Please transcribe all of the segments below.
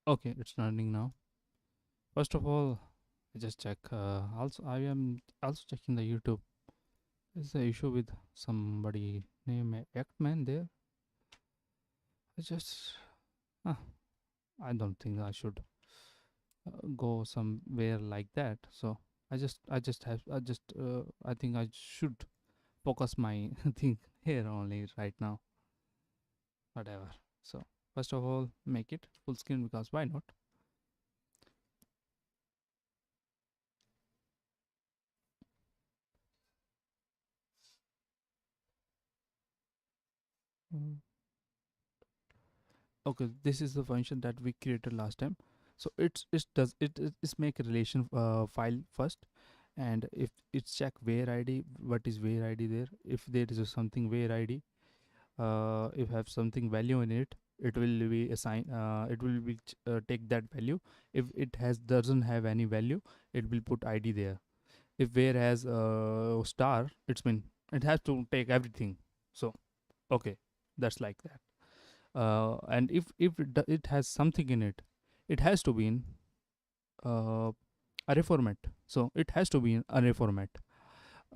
Okay, it's running now. First of all, I just check. Also, I am also checking the YouTube. Is the issue with somebody named Actman there? I just, uh, I don't think I should go somewhere like that. So I think I should focus my thing here only right now. Whatever. So first of all, make it full screen because why not? Mm. Okay, this is the function that we created last time. So it's make a relation file first, and if it's check where id, what is where id there. If there is a something where id, if have something value in it, it will be assign. It will be take that value. If it has doesn't have any value, it will put id there. If where has star, it's mean it has to take everything. So okay, that's like that. And if it has something in it, it has to be in uh, array format. So it has to be in array format,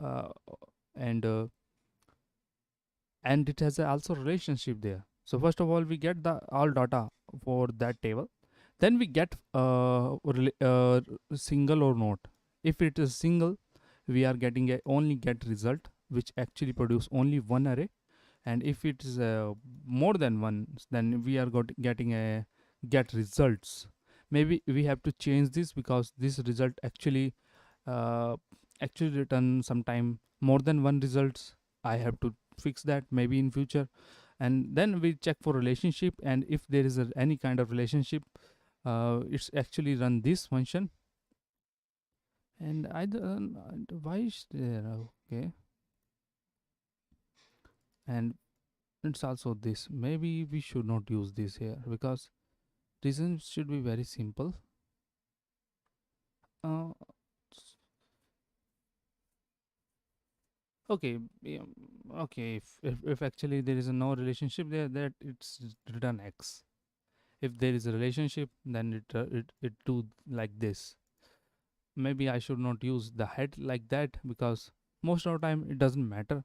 uh, and uh, and it has also relationship there. So first of all, we get the all data for that table. Then we get single or not. If it is single, we are getting a only get result, which actually produce only one array. And if it is more than one, then we are getting a get results. Maybe we have to change this because this result uh, actually return sometime more than one results. I have to fix that maybe in future. And then we check for relationship, and if there is any kind of relationship, it's actually run this function. And I don't, why is there, okay. And it's also this, maybe we should not use this here because reason should be very simple. uh, okay, okay, if actually there is no relationship there, that it's return x. If there is a relationship, then it do like this. Maybe I should not use the head like that because most of the time it doesn't matter.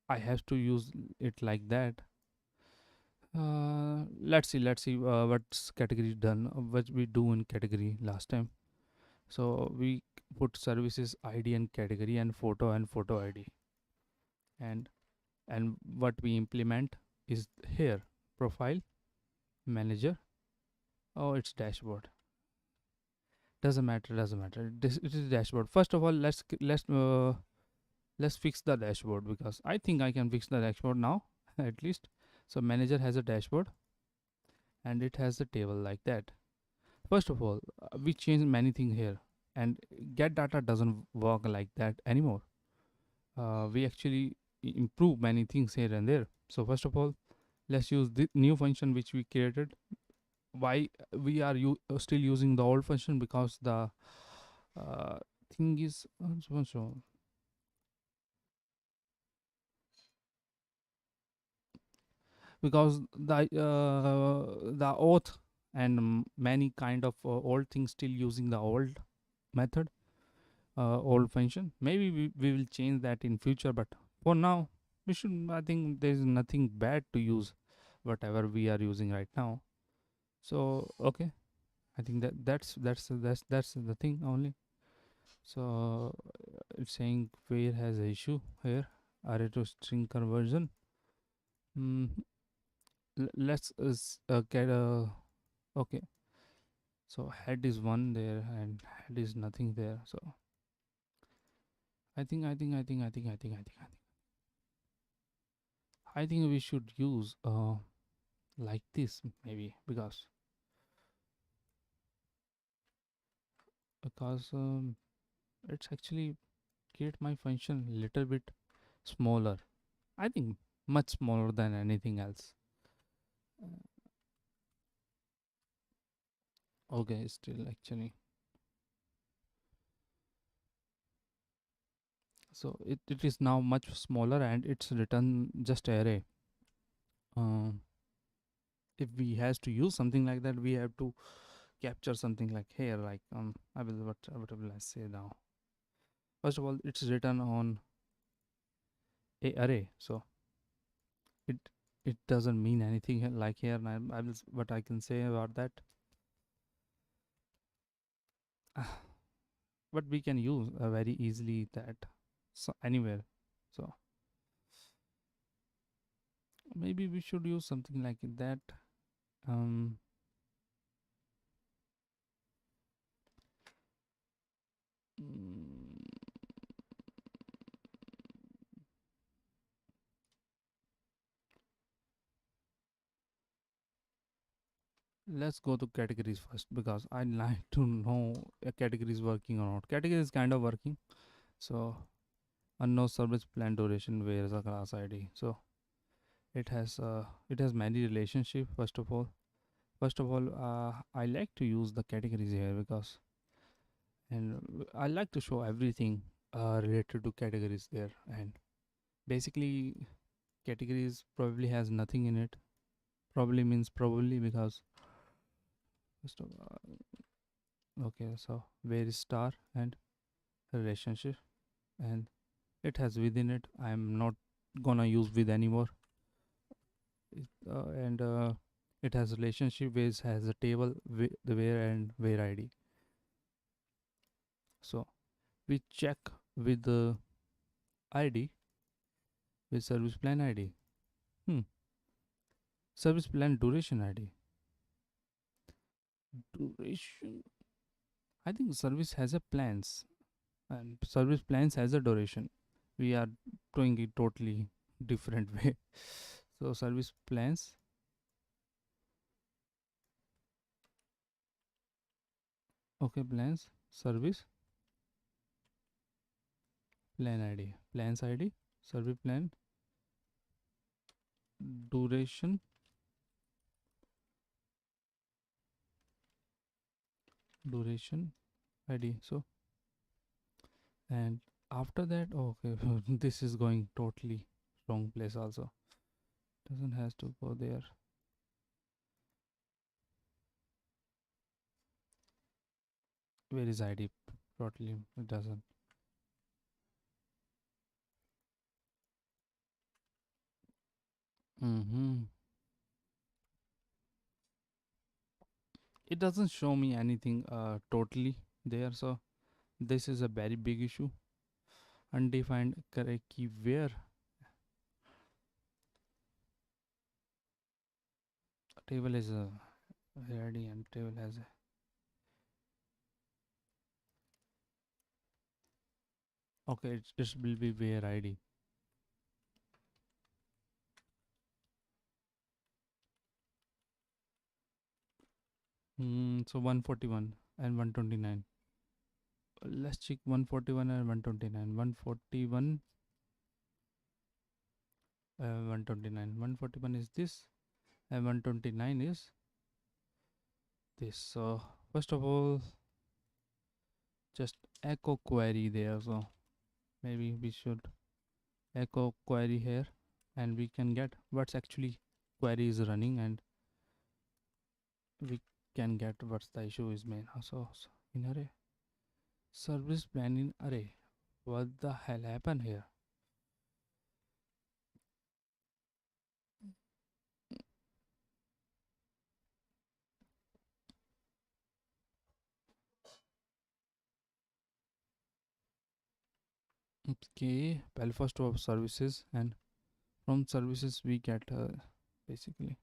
I have to use it like that. Let's see what's category done, what we do in category last time. So we put services id and category and photo id, and what we implement is here profile manager. Oh, it's dashboard. Doesn't matter. It is dashboard. First of all, let's fix the dashboard because I think I can fix the dashboard now at least. So manager has a dashboard and it has a table like that. First of all, we change many things here, and get data doesn't work like that anymore. We actually improve many things here and there. So first of all, let's use the new function which we created. Why we are still using the old function? Because the uh, thing is because the auth and many kind of old things still using the old method, old function. Maybe we will change that in future, but for now we should, I think there is nothing bad to use whatever we are using right now. So okay, I think that's the thing only. So it's saying where has a issue here, array to string conversion. mm, let's get a, okay. So head is one there and head is nothing there. So I think we should use like this maybe because it's actually create my function little bit smaller. I think much smaller than anything else. Okay, still actually. So it is now much smaller and it's written just array. Um, if we has to use something like that, we have to capture something like here, like I will what will I say now? First of all, it's written on a array, so it it doesn't mean anything like here. And I will what I can say about that. But we can use very easily that, so anywhere. So maybe we should use something like that. Um, mm, let's go to categories first because I'd like to know a category is working or not. Category is kind of working. So unknown service plan duration, where is a class ID. So it has many relationship. First of all, I like to use the categories here because and I like to show everything related to categories there. And basically categories probably has nothing in it. Probably means probably because first of okay, so where is star and relationship, and it has within it. I'm not gonna use with anymore. And it has relationship which has a table with the where and where ID. So we check with the ID with service plan ID. Hmm. Service plan duration ID. Duration. I think service has a plans and service plans has a duration. We are doing it totally different way. So service plans. Okay, plans service plan ID. Plans ID. Service plan duration duration ID. So and after that, okay, this is going totally wrong place also. Doesn't has to go there. Where is ID? Totally it doesn't. Mm-hmm. It doesn't show me anything totally there. So this is a very big issue. Undefined correct key where table is a ID and table has a okay. It will be where ID. So 141 and 129. Let's check 141 and 129. 141 129. 141 is this and 129 is this. So first of all, just echo query there. So maybe we should echo query here and we can get what's actually query is running, and we can get what's the issue is main. So in array service plan in array, what the hell happened here? Okay, well, first of services, and from services we get basically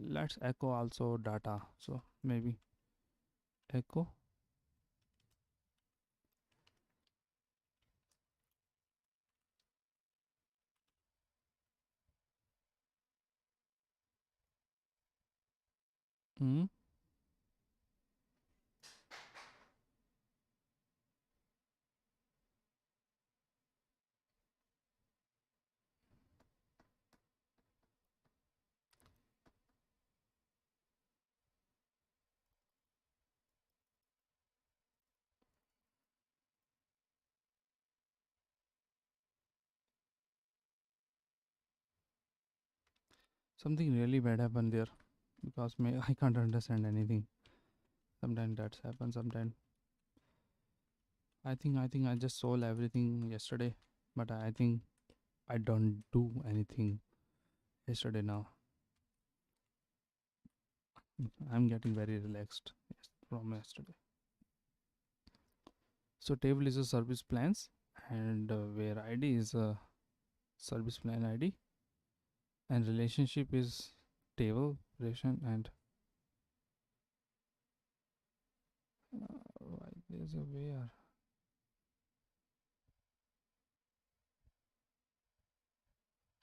let's echo also data. So maybe echo mm, something really bad happened there because I can't understand anything. Sometimes that's happened. Sometimes I just sold everything yesterday, but I think I don't do anything yesterday now. I'm getting very relaxed from yesterday. So table is a service plans, and where ID is a service plan ID, and relationship is table relation, and why there's a where.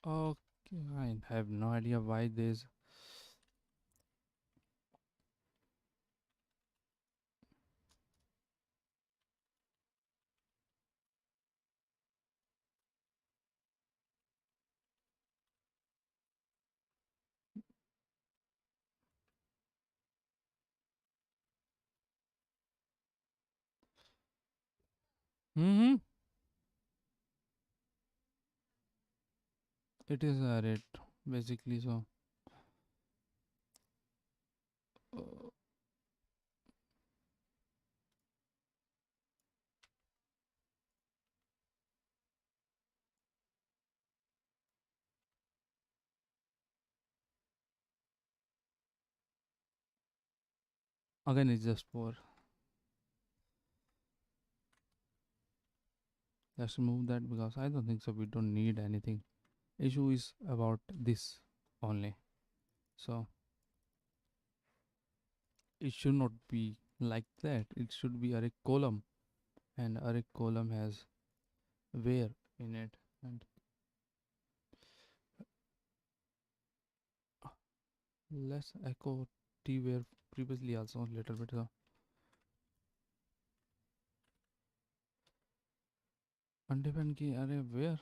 Okay, I have no idea why there's. Mm-hmm. It is a rate basically. So uh, again, it's just for. Let's remove that because I don't think so. We don't need anything. Issue is about this only. So it should not be like that. It should be array column, and array column has where in it, and let's echo t where previously also a little bit. So undefined key array where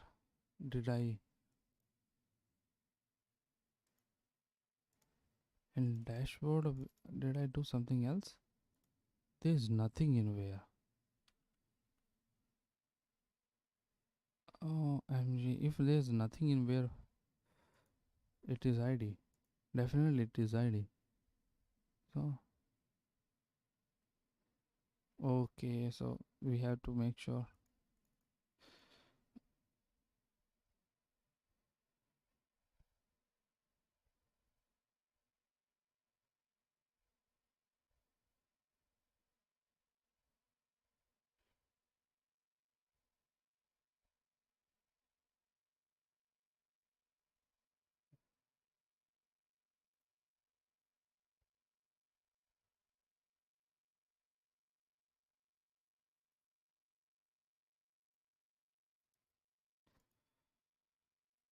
did I in dashboard did I do something else? There is nothing in where. Oh mg, if there is nothing in where, it is id. Definitely it is id. So okay, so we have to make sure.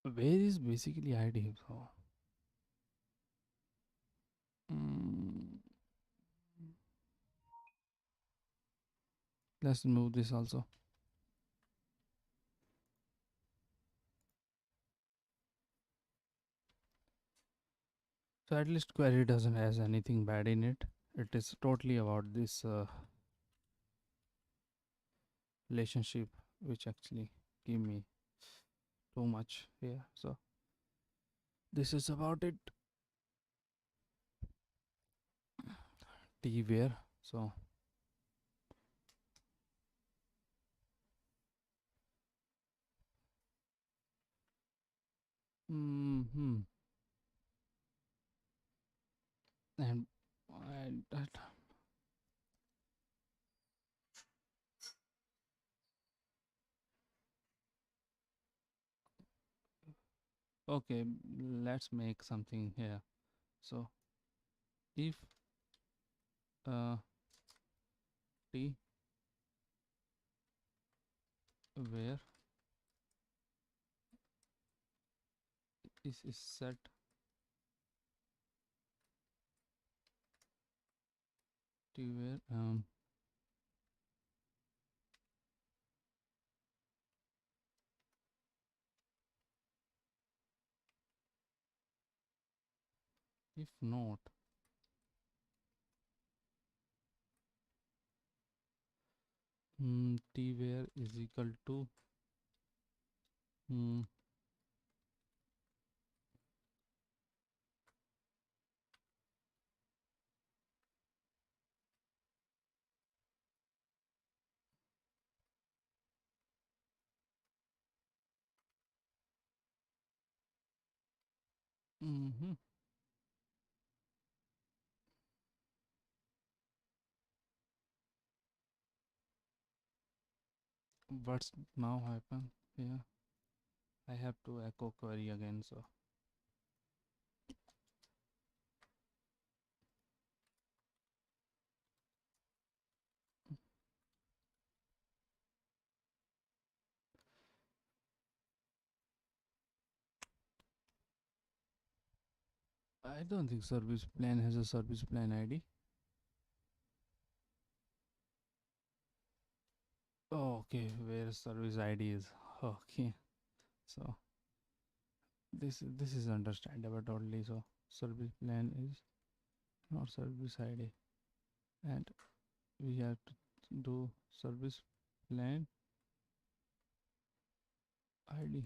Where is basically id. So mm, let's move this also. So at least query doesn't has anything bad in it. It is totally about this relationship, which actually give me too much here. So this is about it. T where. So hmm and that, okay, let's make something here. So if uh t where is set t where if not t where is equal to mm, Mm-hmm. What's now happen? Yeah, I have to echo query again. So I don't think service plan has a service plan ID. Oh, okay, where service ID is. Okay, so this is understandable totally. So service plan is not service ID, and we have to do service plan ID.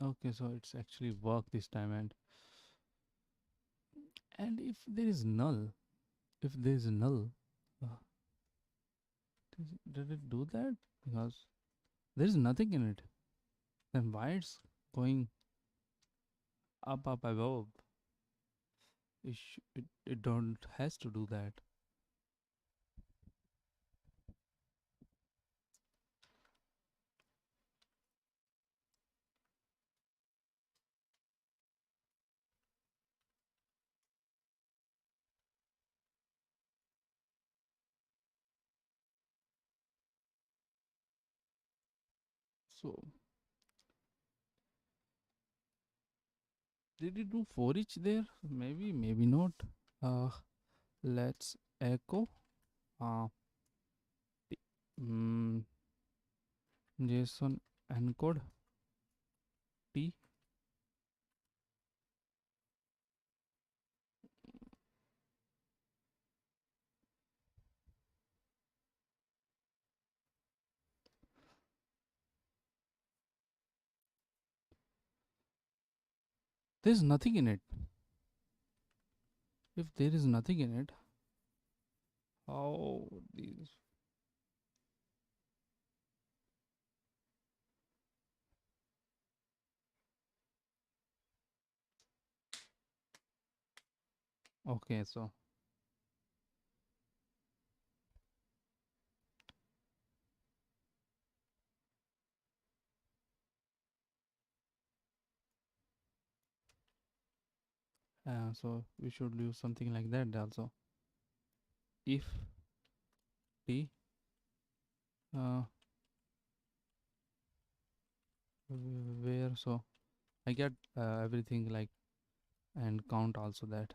Okay, so it's actually work this time, and if there is null, if there is null, uh, did it do that? Because there is nothing in it. Then why it's going up above? It don't has to do that. So did it do for each there? Maybe, maybe not. Uh, let's echo. Uh, mm, JSON encode T. There's nothing in it. If there is nothing in it, how these? Okay, so so we should use something like that also. If T uh, where so I get everything like and count also that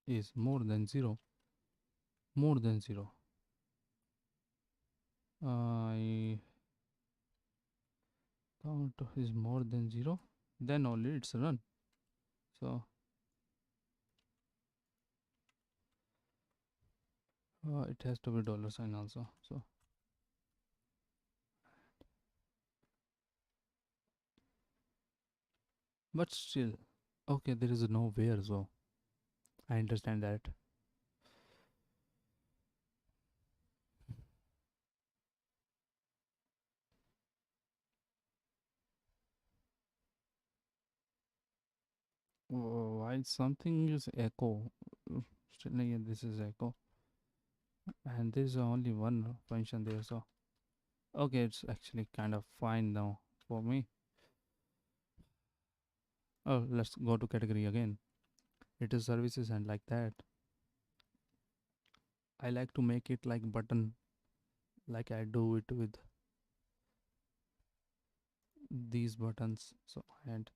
is more than zero. More than zero. I count is more than zero. Then only it's run. So it has to be dollar sign also. So but still okay there is no where so I understand that. Why something is echo? Still again this is echo and there is only one function there so okay it's actually kind of fine now for me. Oh let's go to category again. It is services and like that. I like to make it like button like I do it with these buttons so and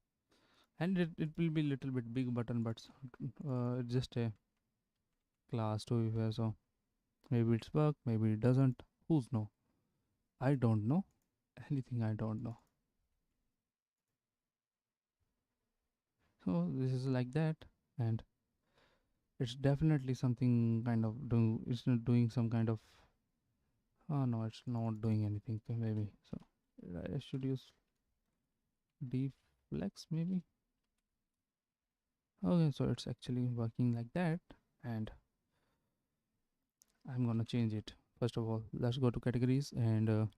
it will be little bit big button but just a class to be fair so maybe it's work maybe it doesn't who's know. I don't know anything. I don't know. So this is like that, and it's definitely something kind of do. It's not doing some kind of. Oh no, it's not doing anything. Maybe so. I should use deflex maybe. Okay, so it's actually working like that, and I'm gonna change it. First of all, let's go to categories and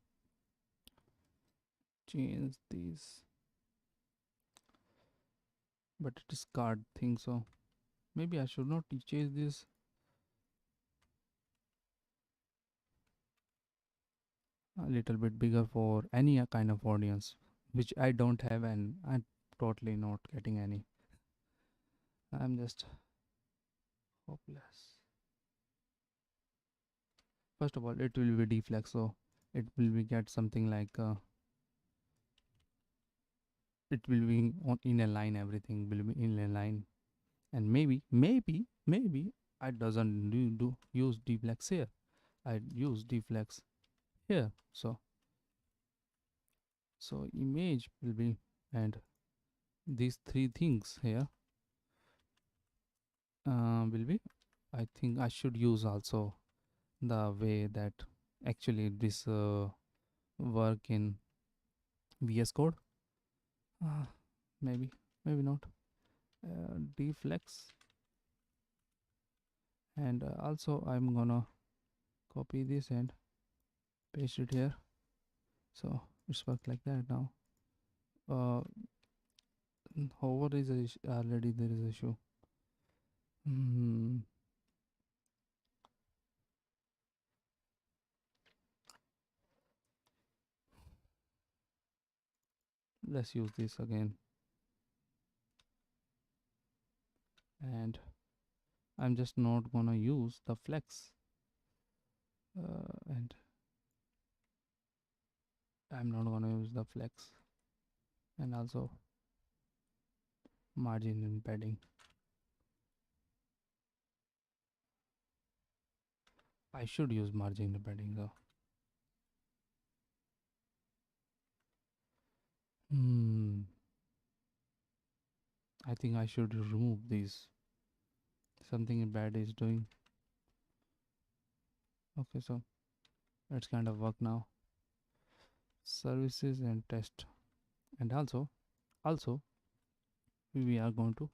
change these. But it is card thing, so maybe I should not change this. A little bit bigger for any kind of audience, which I don't have, and I'm totally not getting any. I'm just hopeless. First of all, it will be deflex, so it will be get something like it will be on in a line. Everything will be in a line, and maybe I doesn't do use deflex here. I use deflex here. So image will be, and these three things here will be. I think I should use also the way that actually this work in VS Code. Uh, maybe not. Deflex, and also I'm gonna copy this and paste it here. So it's work like that now. Uh, hover is already there is issue. Hmm. Let's use this again, and I'm just not gonna use the flex, and I'm not gonna use the flex, and also margin and padding. I should use margin and padding though. Hmm. I think I should remove these. Something bad is doing. Okay, so it's kind of work now. Services and test, and also we are going to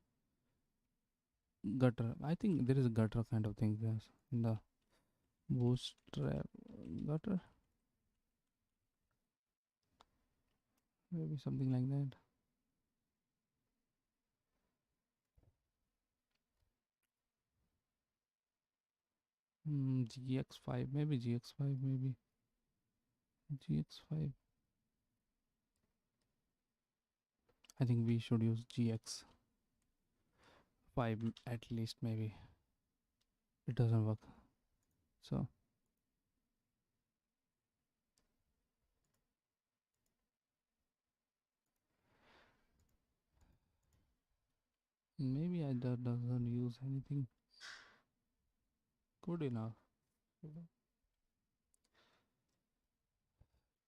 gutter. I think there is a gutter kind of thing there in the bootstrap gutter, maybe something like that. GX5, maybe GX5, maybe GX5. I think we should use GX5 at least. Maybe it doesn't work. So maybe I doesn't use anything good enough.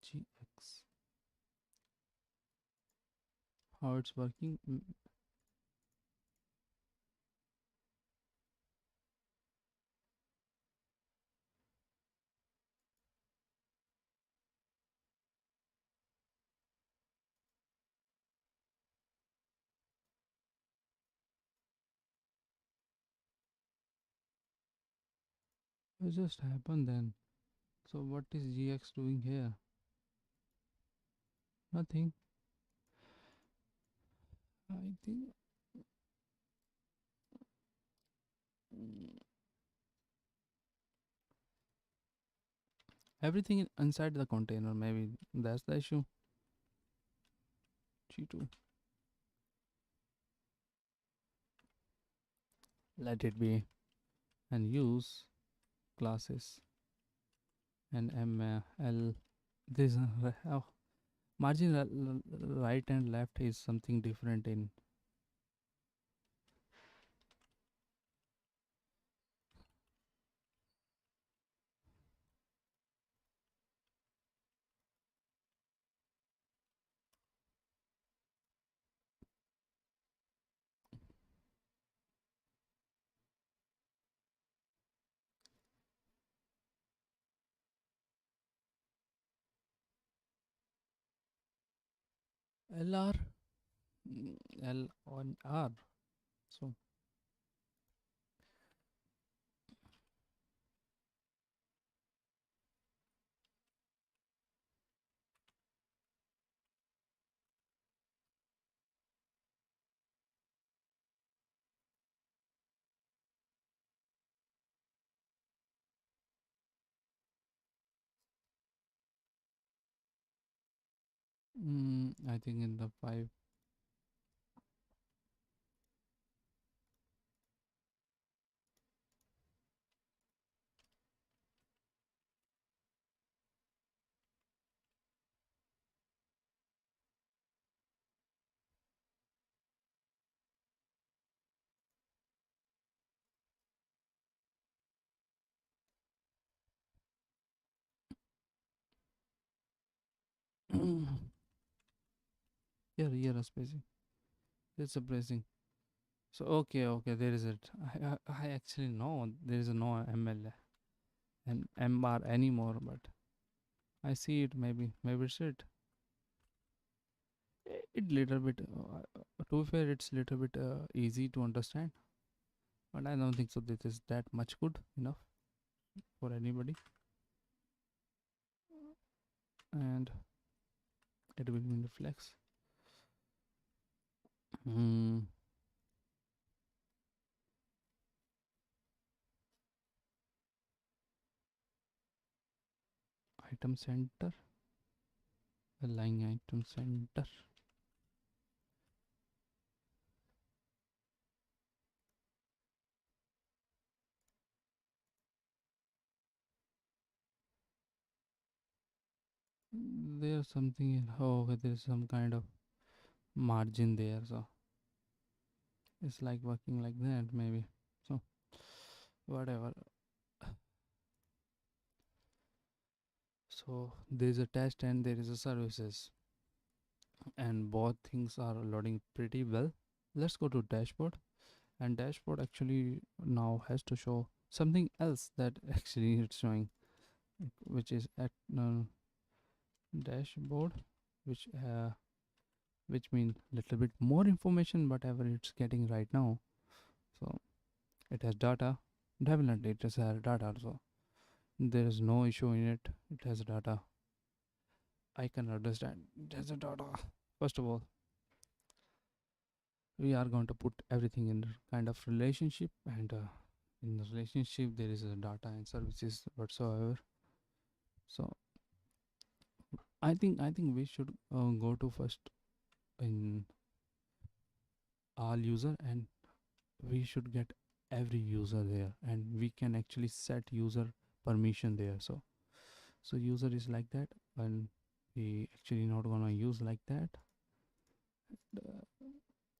GX, how it's working? What just happened then? So what is GX doing here? Nothing. I think mm, everything inside the container. Maybe that's the issue. G2. Let it be, and use classes and ML. This margin right and left is something different in LR. L on R. So I think in the five. Here, spacing. It's surprising. So okay, there is it. I actually know there is no ML and MR anymore, but I see it. Maybe it's it. It little bit. To be fair, it's little bit easy to understand, but I don't think so. This is that much good enough for anybody, and it will be reflex. Hmm. Item center. Align item center. There's something. Oh, okay, there's some kind of margin there, so it's like working like that maybe. So whatever. So there is a test and there is a services, and both things are loading pretty well. Let's go to dashboard, and dashboard actually now has to show something else that actually it's showing, which is at dashboard, which uh, which means little bit more information whatever it's getting right now. So it has data. Definitely it has data, so there is no issue in it. It has data. I can understand it has a data. First of all, we are going to put everything in kind of relationship, and in the relationship there is a data and services whatsoever. So I think we should go to first in all user, and we should get every user there, and we can actually set user permission there. So user is like that, and we actually not gonna use like that.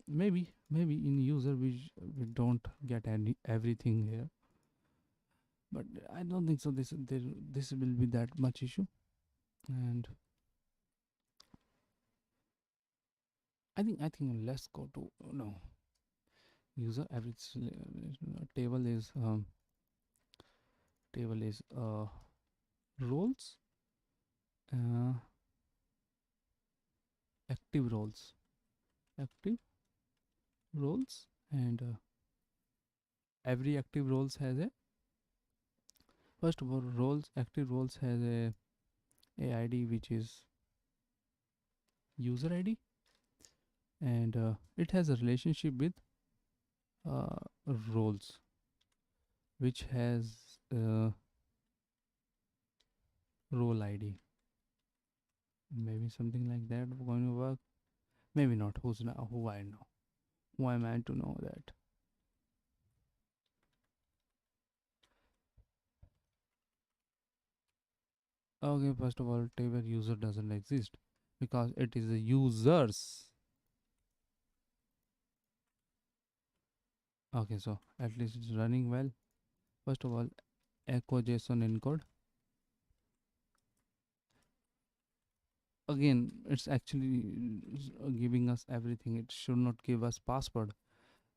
Maybe in user we don't get any everything here, but I don't think so this will be that much issue. And I think let's go to no user every table is roles, uh, active roles, active roles, and every active roles has a first of all roles active roles has a ID which is user ID, and it has a relationship with uh, roles which has role ID. Maybe something like that going to work. Maybe not. Who's now? Who I know? Who am I to know that? Okay, first of all, table user doesn't exist because it is a users. Okay, so at least it's running well. First of all, echo JSON encode. Again, it's actually giving us everything. It should not give us password.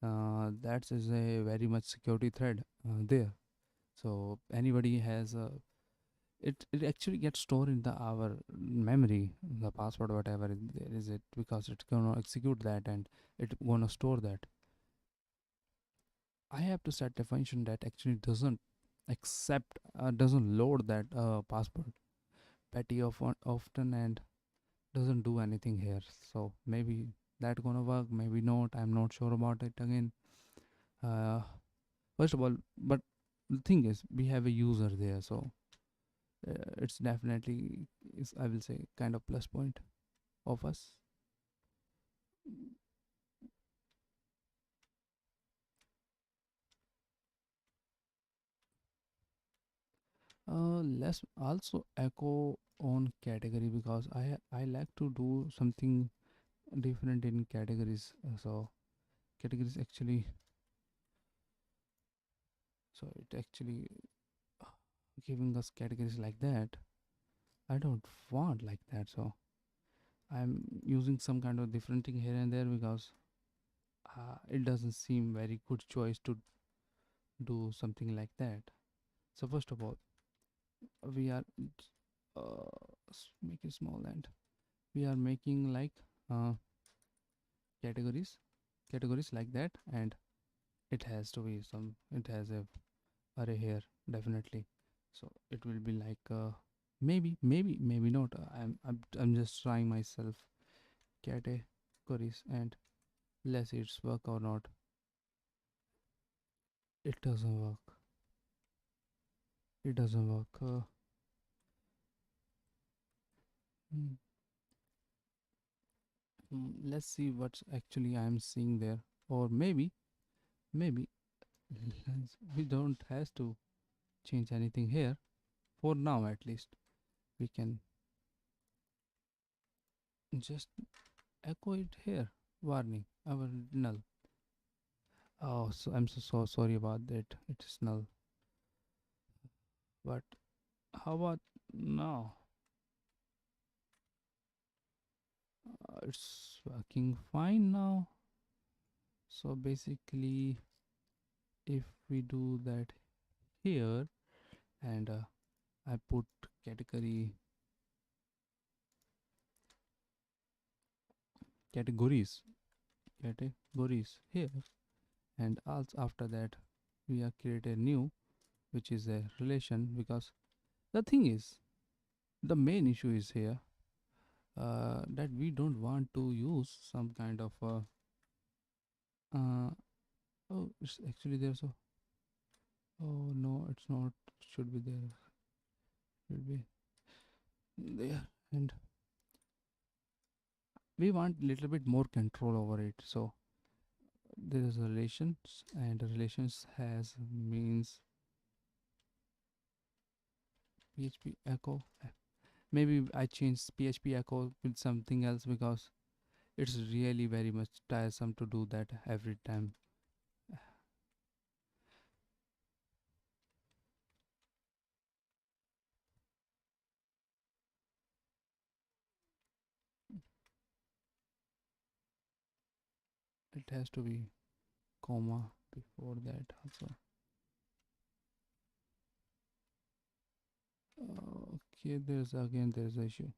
That is a very much security thread there. So anybody has a it actually gets stored in the our memory, the password whatever there is it, because it's gonna execute that and it gonna store that. I have to set a function that actually doesn't accept doesn't load that password petty often and doesn't do anything here. So maybe that gonna work, maybe not, I'm not sure about it again. uh, First of all, but the thing is we have a user there, so it's definitely is, I will say, kind of plus point. of us. Let's also echo on category because I like to do something different in categories. So categories actually, so it actually giving us categories like that. I don't want like that. So I'm using some kind of different thing here and there because it doesn't seem very good choice to do something like that. So first of all, we are make it small, and we are making like uh, categories categories like that, and it has to be some, it has a array here definitely. So it will be like maybe not. I'm just trying myself categories, and let's see it's work or not. It doesn't work. It doesn't work. Hmm, let's see what's actually I'm seeing there. Or maybe we don't have to change anything here for now. At least we can just echo it here. Warning, our null. Oh, so I'm so sorry about that. It is null. But how about now? It's working fine now. So basically, if we do that here, and I put category categories categories here, and also after that we are create a new, which is a relation, because the thing is, the main issue is here, that we don't want to use some kind of uh, oh, it's actually there. So oh no, it's not, should be there, should be there, and we want little bit more control over it. So there is a relations, and relations has means php echo. Maybe I change php echo with something else because it's really very much tiresome to do that every time. It has to be comma before that also. Okay, there's the issue.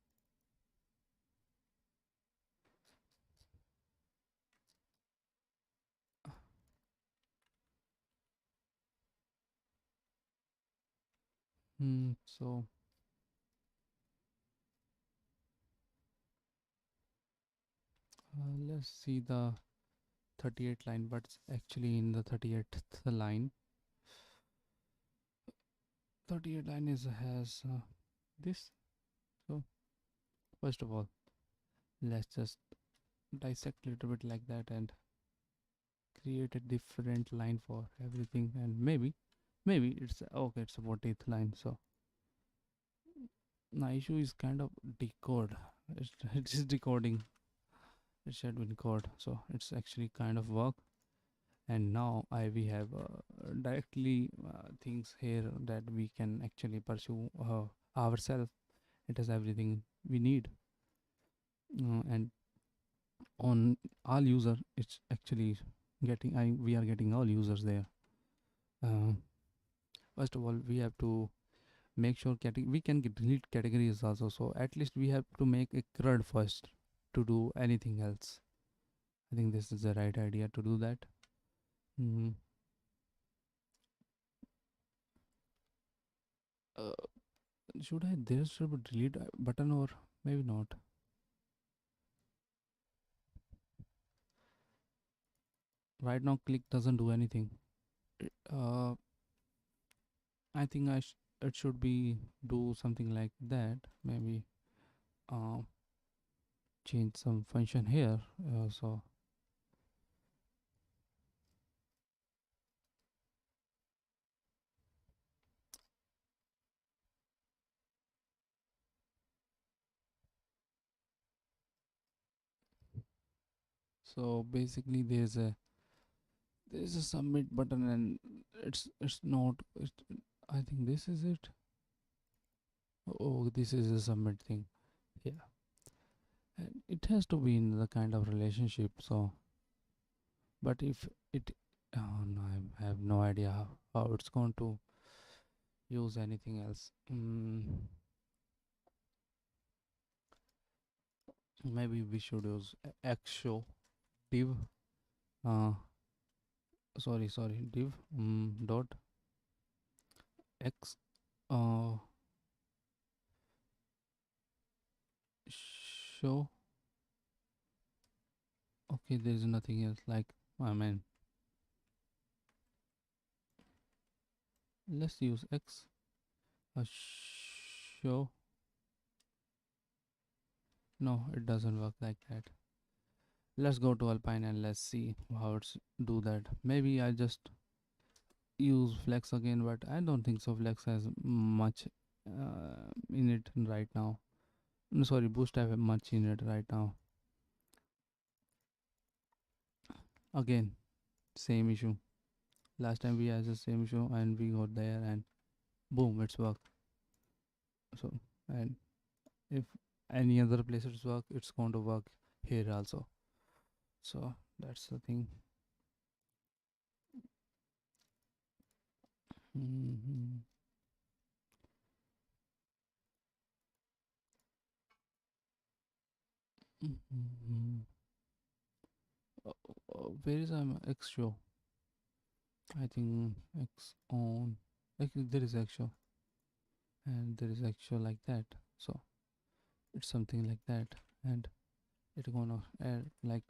So let's see the 38th line, but it's actually in the 38th line. 38th line is has this. So first of all, let's just dissect a little bit like that and create a different line for everything, and maybe it's okay, it's a 40th line. So my issue is kind of decode. It is decoding. It should be code, so it's actually kind of work. And now I we have directly things here that we can actually pursue ourselves. It has everything we need, and on all user it's actually getting, we are getting all users there. uh, First of all, we have to make sure we can delete categories also, so at least we have to make a crud first to do anything else. I think this is the right idea to do that. mm, uh, should I, there should be delete button, or maybe not. Right now click doesn't do anything. uh, I think it should be do something like that, maybe. uh, change some function here. So basically there's a submit button, and it's not I think this is it. Oh, this is a submit thing. Yeah, and it has to be in the kind of relationship. So, but if it, oh no, I have no idea how it's going to use anything else. Maybe we should use x show div. Uh, sorry, div dot x uh show. Okay, there is nothing else. Like, I mean, let's use x show. No, it doesn't work like that. Let's go to Alpine and let's see how it's do that. Maybe I just use Flex again, but I don't think so. Flex has much in it right now. No, sorry, Boost have much in it right now. Again, same issue. Last time we had the same issue and we got there and boom, it's work. So, and if any other place it's work, it's going to work here also. So that's the thing. Mhm. Mhm. Where is X show? I think X on. Like there is X show and there is X show like that. So it's something like that, and it's gonna add like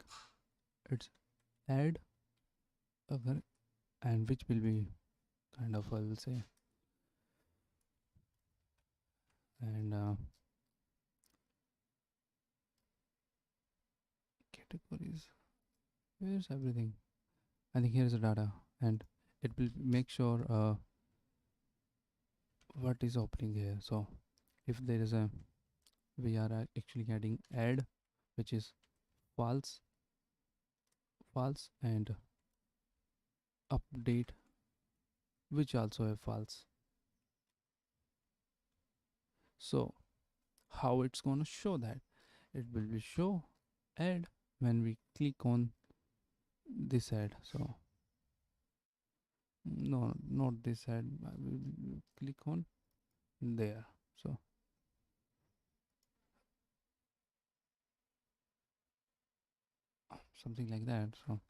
it's add other, and which will be kind of I will say, and categories. Where's everything? I think here's the data, and it will make sure what is opening here. So if there is a, we are actually getting add, which is false, false, and update, which also have false. So how it's gonna show that? It will be show add when we click on this ad. So no, not this ad. We will click on there. So something like that. So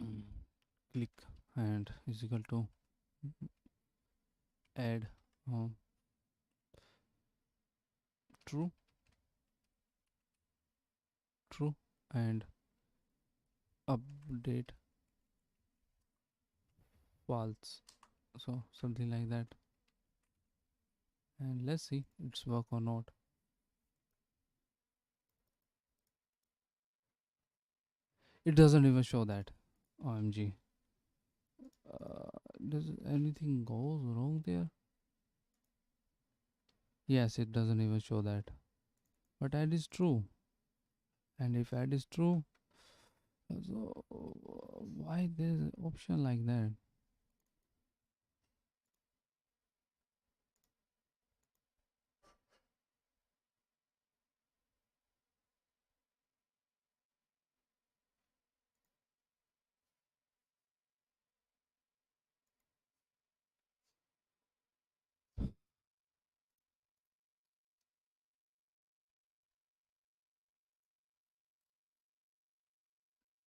mm, click and is equal to add um, true, true, and update false. So something like that. And let's see it's work or not. It doesn't even show that. OMG. Does anything goes wrong there? Yes, it doesn't even show that. But add is true. And if add is true, so why there's option like that?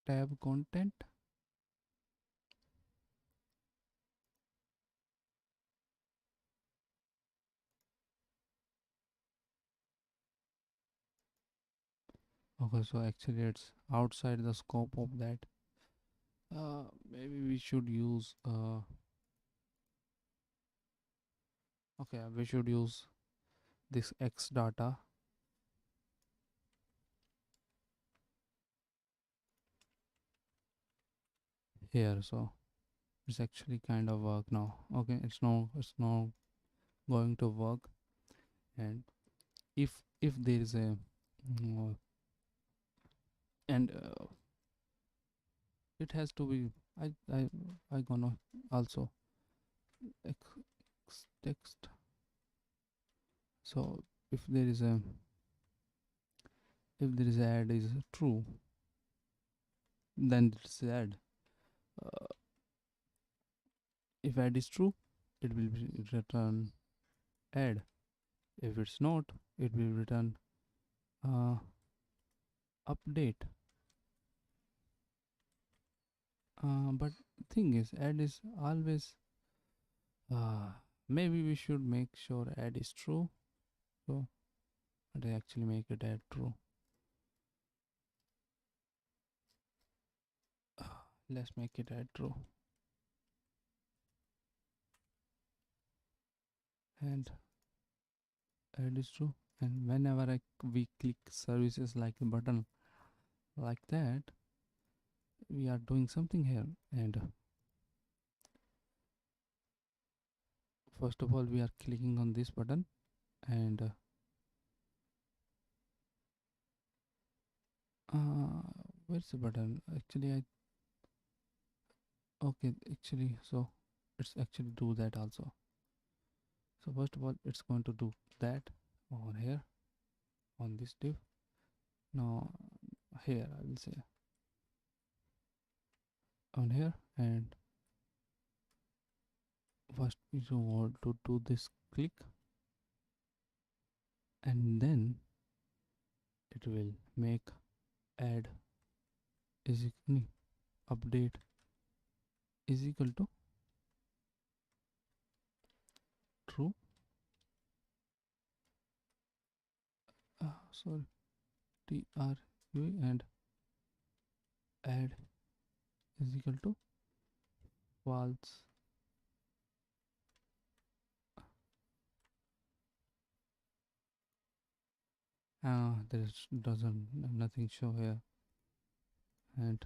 Tab content. Okay, so actually it's outside the scope of that. Maybe we should use okay, we should use this X data. here. So it's actually kind of work now. Okay, it's now going to work. And if there is a mm, and it has to be, I gonna also text. So if there is a, if there is add is true, then it's add. uh, if add is true, it will be return add. If it's not, it will return uh, update. But thing is, add is always, uh, maybe we should make sure add is true. So but I actually make it add true. Let's make it add true. And add is true. And whenever we click services like a button like that, we are doing something here. And first of all, we are clicking on this button. And where's the button? Actually, I okay. Actually, so it's actually do that also. So first of all, it's going to do that on here, on this div. Now here I will say on here, and first we want to do this click, and then it will make add is equal, update is equal to true. Sorry, TRU, and add is equal to false. There is doesn't nothing show here, and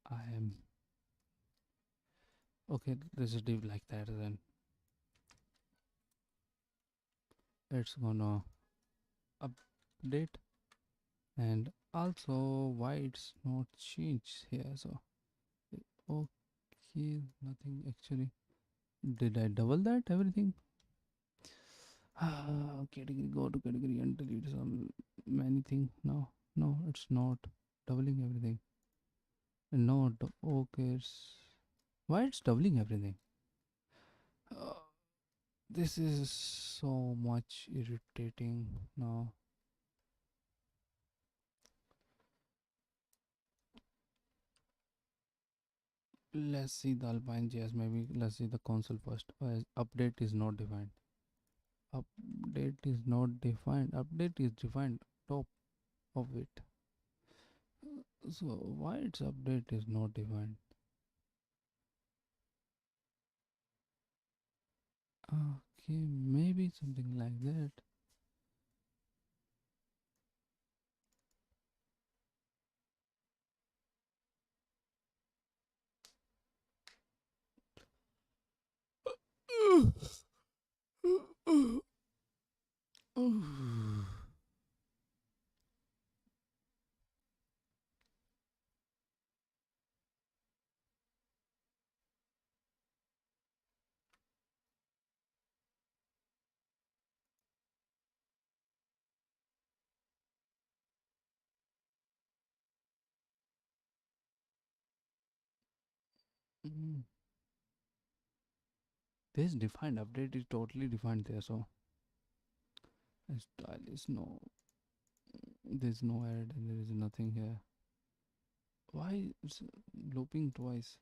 I am okay. This is div like that. Then it's gonna update, and also why it's not changed here. So okay, nothing actually. Did I double that everything? Category, go to category and delete some many things. No, no, it's not doubling everything. No, okay, it's why it's doubling everything. Uh, this is so much irritating now. Let's see the Alpine JS. Maybe let's see the console first. Update is not defined. Update is not defined. Update is defined top of it. So why its update is not defined? Okay, maybe something like that. Mm. This defined update is totally defined there. So style is no. There's no add and there is nothing here. Why it's looping twice?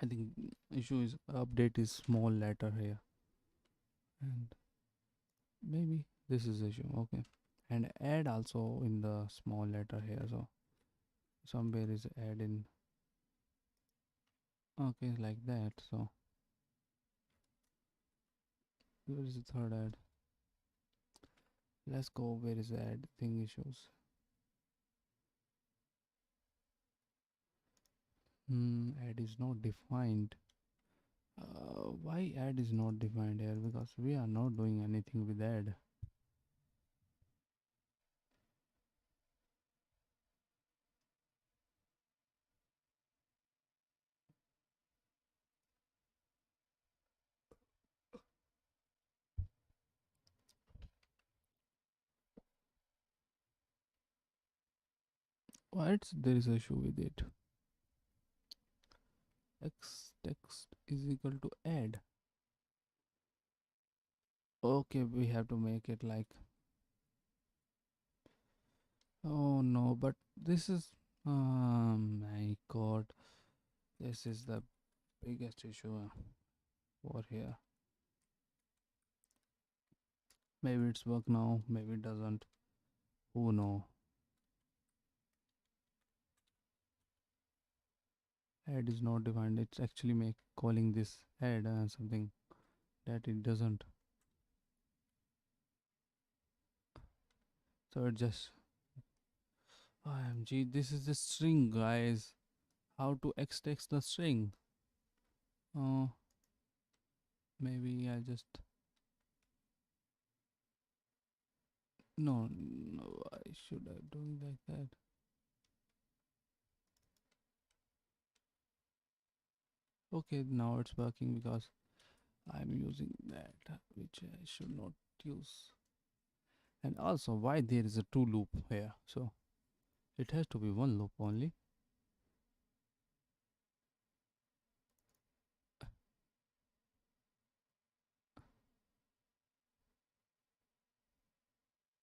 I think issue is update is small letter here, and maybe this is issue. Okay, and add also in the small letter here. So somewhere is add in. Okay, like that. So where is the third add? Let's go. Where is the add thing issues? Add is not defined. Why add is not defined here? Because we are not doing anything with add. Why there is issue with it? X text is equal to add. Okay, we have to make it like, oh no, but this is, oh my god, this is the biggest issue for here. Maybe it's work now, maybe it doesn't. Who know? Add is not defined. It's actually make calling this add something that it doesn't. So it just, OMG, this is the string, guys. How to extract the string? Oh, maybe I just, no, no, why should I doing like that? Okay, now it's working because I'm using that, which I should not use. And also, why there is a two loop here? So it has to be one loop only.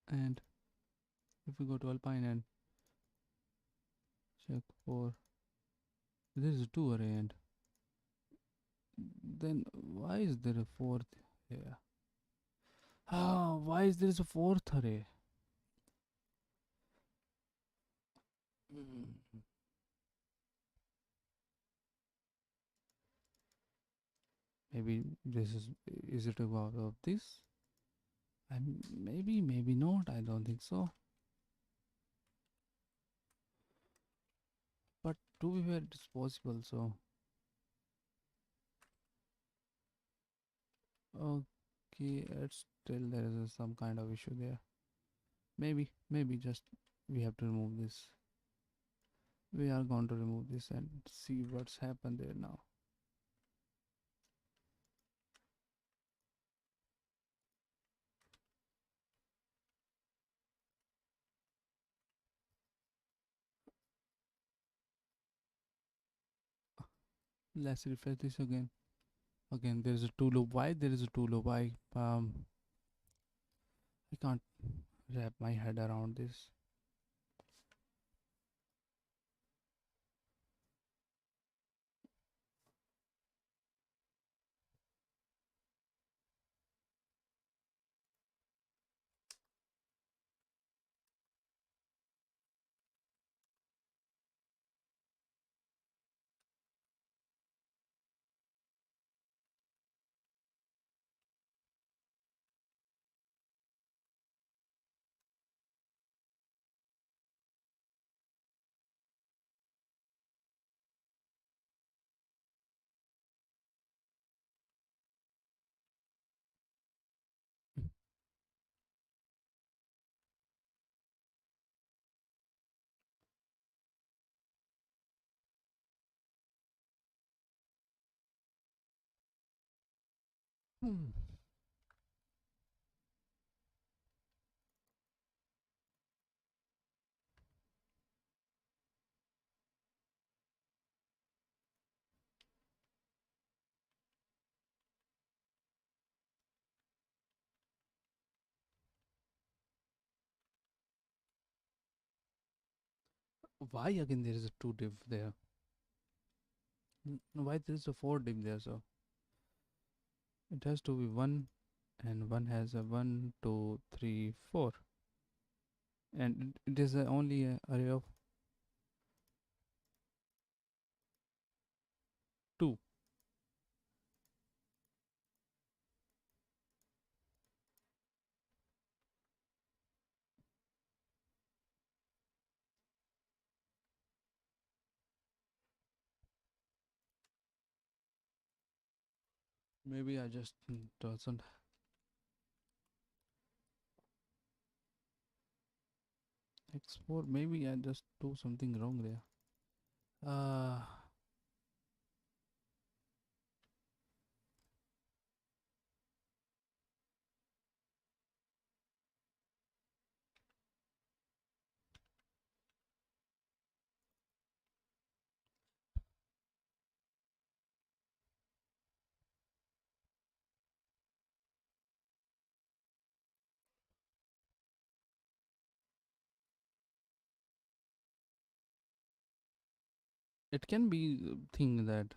And if we go to Alpine and check for, there is a two array, and then why is there a fourth here? Ah, why is there is a fourth array? Mm. Maybe this is it about of this? And maybe not. I don't think so. But to be fair, it's possible. So okay, it's still there is some kind of issue there. Maybe just we have to remove this. We are going to remove this and see what's happened there now. Let's refresh this again. Again, there is a two loop. Why there is a two loop? I can't wrap my head around this. Hmm. Why again there is a two div there? Why there is a 4 dim there? So it has to be 1, and 1 has a 1, 2, 3, 4, and it is only a array of 2. Maybe I just doesn't export. Maybe I just do something wrong there. Uh, it can be thing that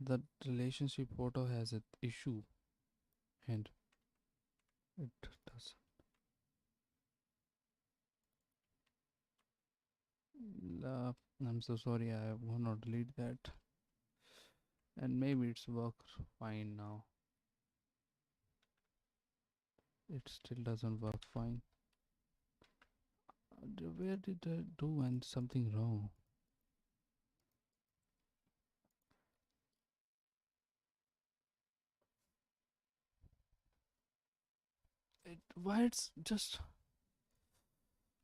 the relationship photo has an issue, and it does. Uh, I'm so sorry. I will not delete that, and maybe it's works fine now. It still doesn't work fine. Where did I do and something wrong? Why it's just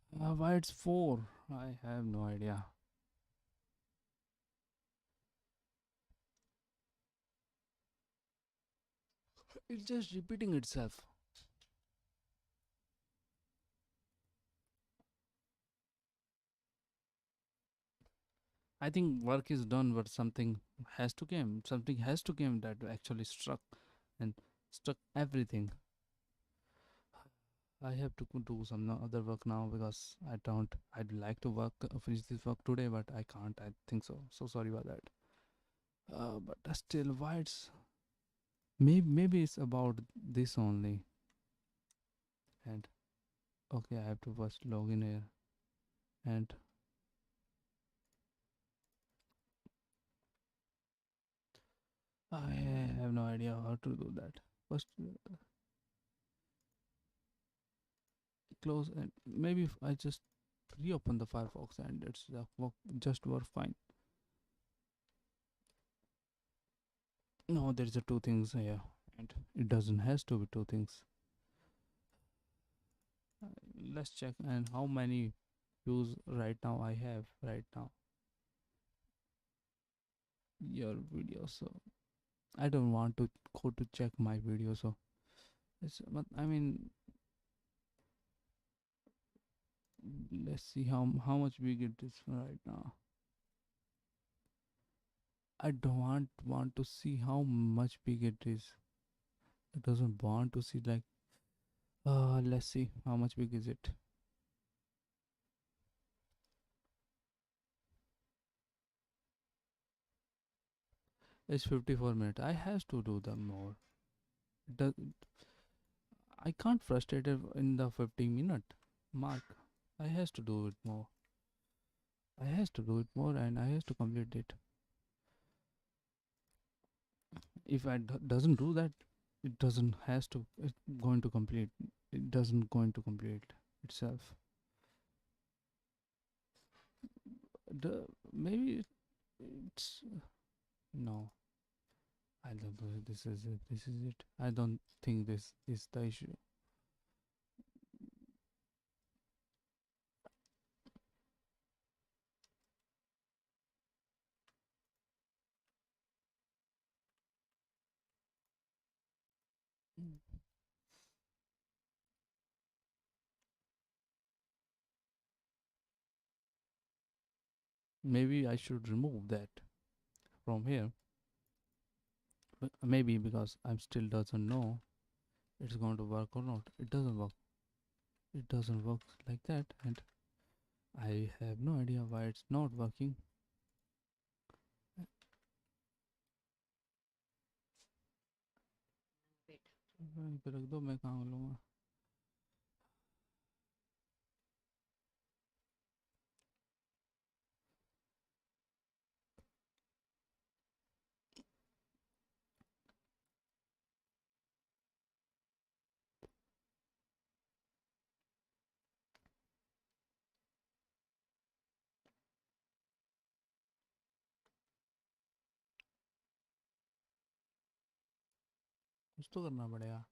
why it's 4? I have no idea. It's just repeating itself. I think work is done, but something has to come. Something has to come that actually struck and struck everything. I have to do some other work now because I don't. I'd like to work finish this work today, but I can't. I think so. So sorry about that. But still, why it's maybe it's about this only. And okay, I have to first log in here, and I have no idea how to do that. First, close, and maybe if I just reopen the Firefox and it's just work fine. No, there's a two things here, and it doesn't has to be two things. Uh, let's check and how many views right now I have right now. Your video, so I don't want to go to check my video, so it's but I mean let's see how much big it is right now. I don't want to see how much big it is. It doesn't want to see like let's see how much big is it. It's 54 minutes. I has to do the more. It does, I can't frustrate it in the 15-minute mark. I has to do it more. I has to do it more and I has to complete it. If I doesn't do that, it doesn't has to. It's going to complete. It doesn't going to complete itself. Maybe it's no. I don't know. This is it. This is it. I don't think this is the issue. Mm. Maybe I should remove that from here. But maybe because I'm still doesn't know it's going to work or not. It doesn't work. It doesn't work like that, and I have no idea why it's not working. यहीं पे रख दो, मैं कहाँ लूँगा। कुछ तो करना पड़ेगा।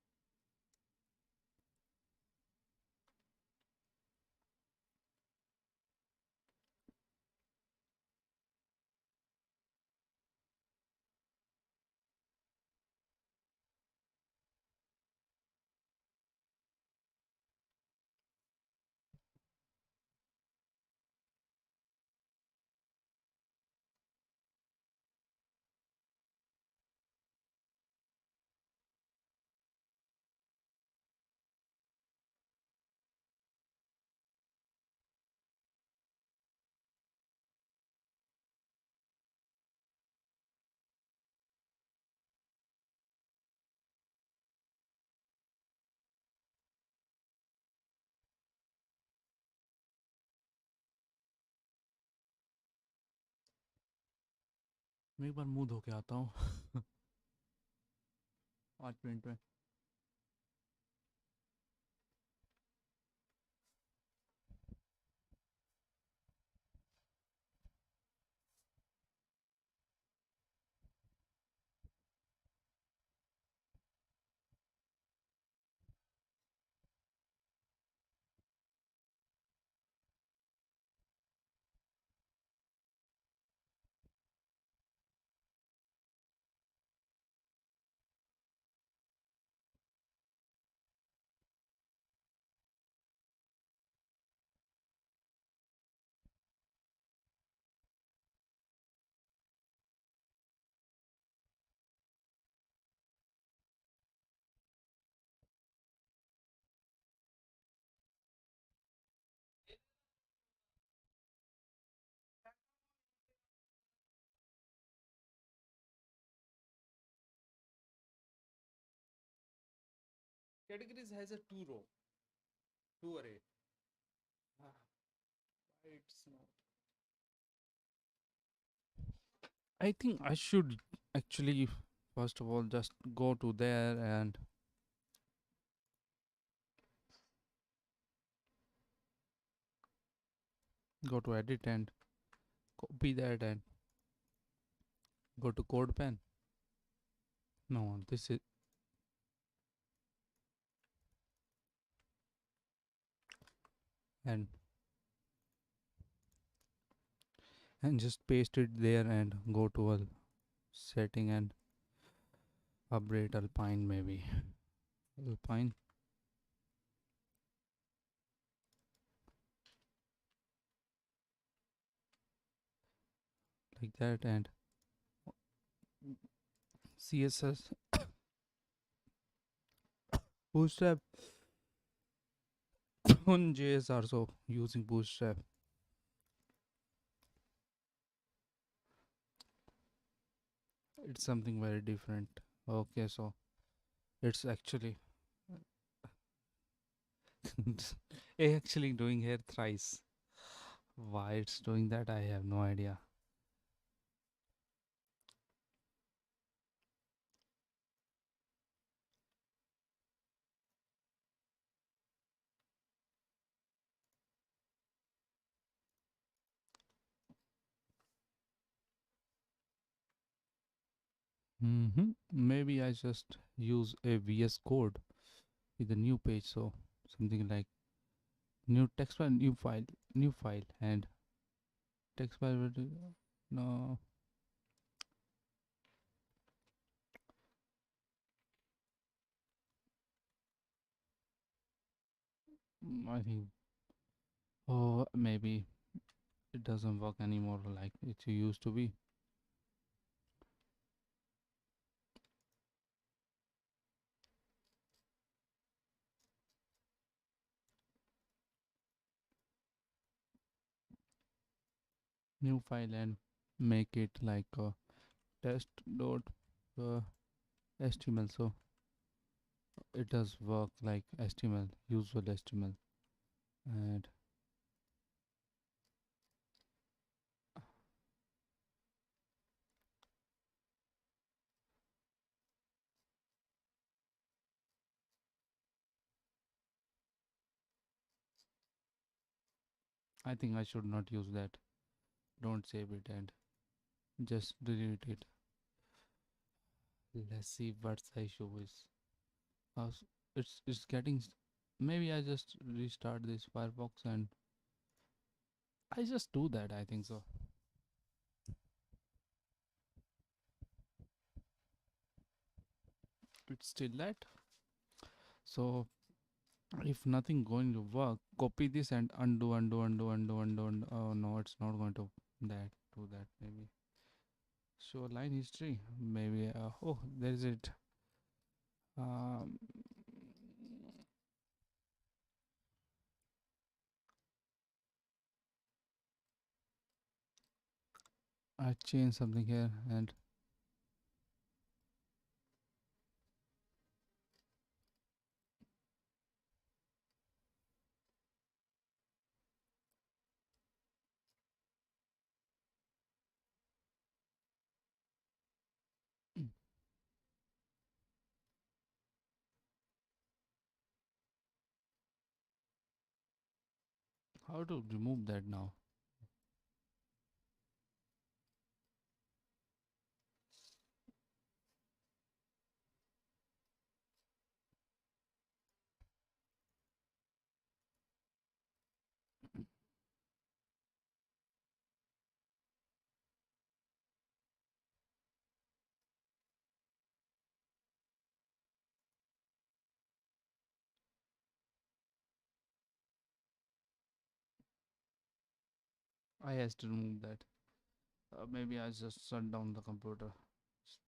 मैं एक बार मुंह धो के आता हूँ। 5 मिनट में। Categories has a two row, two array. Ah, it's not. I think I should actually, first of all, just go to there and go to edit and copy that and go to code pen. No, this is, and just paste it there and go to a setting and upgrade Alpine maybe. Alpine, like that, and CSS Bootstrap. On JS also using Bootstrap. It's something very different. Okay, so it's actually actually doing here thrice. Why it's doing that, I have no idea. Maybe I just use a VS Code with a new page, so something like new text file, new file, and text file. No, I think. Oh, maybe it doesn't work anymore like it used to be. New file and make it like a test dot html. So It does work like HTML, usual HTML, and I think I should not use that. Don't save it and just delete it. Let's see what the issue is. It's getting. Maybe I just restart this Firefox and I just do that. I think so. It's still that. So if nothing going to work, copy this and undo, undo, undo, undo, undo, undo. Oh no, it's not going to that do that. Maybe show line history. Maybe. Oh, there is it. Um, I changed something here and how to remove that now? I has to remove that. Maybe I just shut down the computer.